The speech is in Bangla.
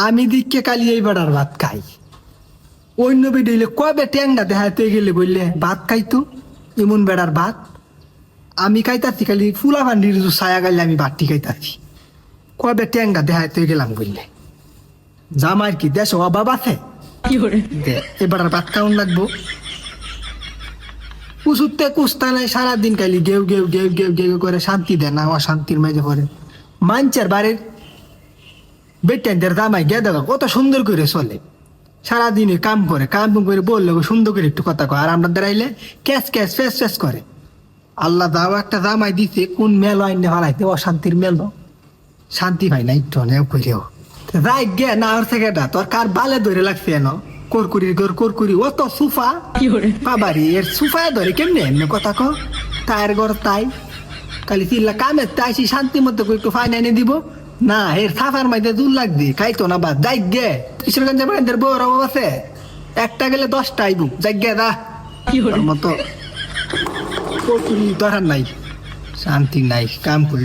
আমি দিককে কালি এই বেড়ার ভাত খাই। অন্য বেডিলে কবে ট্যাংটা দেখাতে গেলে বললে ভাত খাইতো এমন বেড়ার ভাত। আমি খাইতাছি খালি ফুলা ভান্ডির ছায়া গাইলে আমি ভাতটি খাইতাছি। কবে ট্যাংটা দেখাতে গেলাম বললে জামার কি দেশ অভাব আছে? এবার ভাত খাওয়ান লাগবো। কুসুতে কুস্তা নাই, সারাদিন খালি গেউ গেউ গেউ গেউ গেউ করে শান্তি দেয় না, অশান্তির মাঝে পড়ে। মাঞ্চের বাড়ির বেটেনদের জামাই গে দেখো কত সুন্দর করে চলে, সারাদিনে কাম করে বললে সুন্দর করে একটু কথা কয়। আর আমরা দাঁড়াইলে ক্যাশ ক্যাশ ফেস ফেস করে। আল্লাহ দাও একটা জামাই দিছে, কোন মেল আইনে হারাইতে অশান্তির মেল, শান্তি পাই না একটু নেও কইলেও। রাই গে না ওর থেকে তোর কার বালে ধরে লাগছে এনো করকুরি অত সুফা বাবারি এর সুফায় ধরে কেমনে এমনি কথা কো। তার ঘর তাই খালি চিল্লা কামের তাইছি শান্তি মতো একটু ফাইন এনে দিব না, এর সাফার মাইতে দূর লাগবে খাইতো না। বাদ যাই গে কিশোরগঞ্জের বাড়িদের বউর অভাব আছে, একটা গেলে 10টা আইবু যাই গে দা মতো দরকার নাই, শান্তি নাই, কাম করি